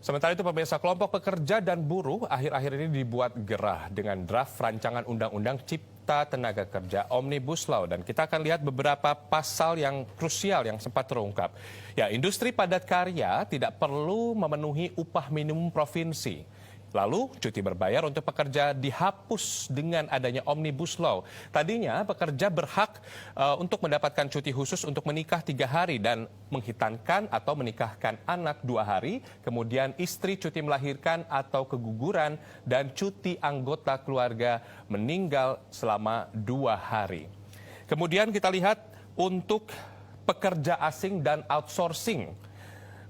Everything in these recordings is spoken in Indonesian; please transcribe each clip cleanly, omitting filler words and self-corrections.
Sementara itu pemirsa, kelompok pekerja dan buruh akhir-akhir ini dibuat gerah dengan draft rancangan Undang-Undang Cipta Tenaga Kerja Omnibus Law. Dan kita akan lihat beberapa pasal yang krusial yang sempat terungkap. Ya, industri padat karya tidak perlu memenuhi upah minimum provinsi. Lalu, cuti berbayar untuk pekerja dihapus dengan adanya Omnibus Law. Tadinya, pekerja berhak untuk mendapatkan cuti khusus untuk menikah 3 hari dan menghitankan atau menikahkan anak 2 hari, kemudian istri cuti melahirkan atau keguguran, dan cuti anggota keluarga meninggal selama 2 hari. Kemudian kita lihat untuk pekerja asing dan outsourcing.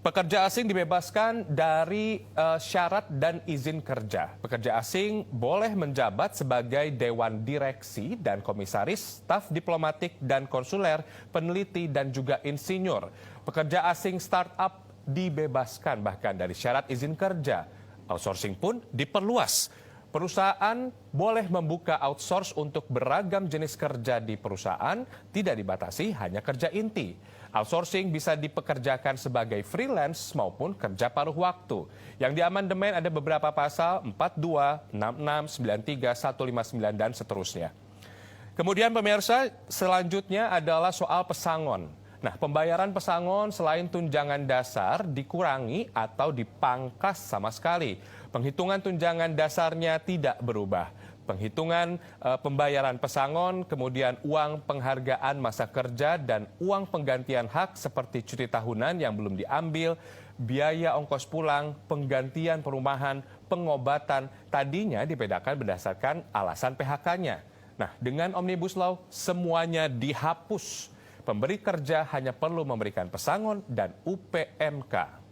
Pekerja asing dibebaskan dari syarat dan izin kerja. Pekerja asing boleh menjabat sebagai dewan direksi dan komisaris, staf diplomatik dan konsuler, peneliti dan juga insinyur. Pekerja asing startup dibebaskan bahkan dari syarat izin kerja. Outsourcing pun diperluas. Perusahaan boleh membuka outsource untuk beragam jenis kerja di perusahaan, tidak dibatasi hanya kerja inti. Outsourcing bisa dipekerjakan sebagai freelance maupun kerja paruh waktu. Yang diamandemen ada beberapa pasal 42, 66, 93, 159 dan seterusnya. Kemudian pemirsa, selanjutnya adalah soal pesangon. Nah, pembayaran pesangon selain tunjangan dasar dikurangi atau dipangkas sama sekali. Penghitungan tunjangan dasarnya tidak berubah. Penghitungan pembayaran pesangon, kemudian uang penghargaan masa kerja dan uang penggantian hak seperti cuti tahunan yang belum diambil, biaya ongkos pulang, penggantian perumahan, pengobatan, tadinya dibedakan berdasarkan alasan PHK-nya. Nah, dengan Omnibus Law semuanya dihapus. Pemberi kerja hanya perlu memberikan pesangon dan UPMK.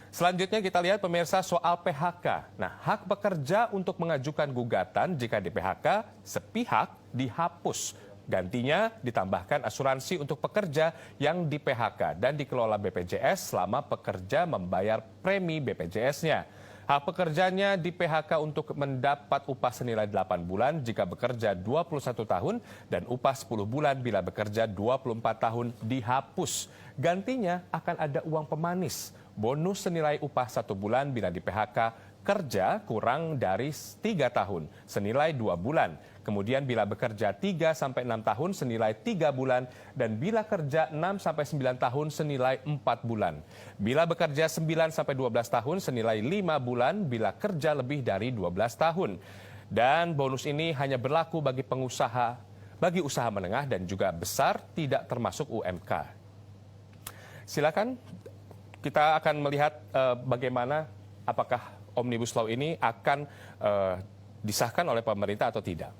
Selanjutnya kita lihat pemirsa soal PHK. Nah, hak pekerja untuk mengajukan gugatan jika di PHK sepihak dihapus. Gantinya ditambahkan asuransi untuk pekerja yang di PHK dan dikelola BPJS selama pekerja membayar premi BPJS-nya. Hak pekerjanya di PHK untuk mendapat upah senilai 8 bulan jika bekerja 21 tahun dan upah 10 bulan bila bekerja 24 tahun dihapus. Gantinya akan ada uang pemanis, bonus senilai upah 1 bulan bila di PHK kerja kurang dari 3 tahun, senilai 2 bulan. Kemudian bila bekerja 3-6 tahun senilai 3 bulan dan bila kerja 6-9 tahun senilai 4 bulan. Bila bekerja 9-12 tahun senilai 5 bulan bila kerja lebih dari 12 tahun. Dan bonus ini hanya berlaku bagi pengusaha, bagi usaha menengah dan juga besar tidak termasuk UMK. Silakan kita akan melihat bagaimana apakah Omnibus Law ini akan disahkan oleh pemerintah atau tidak.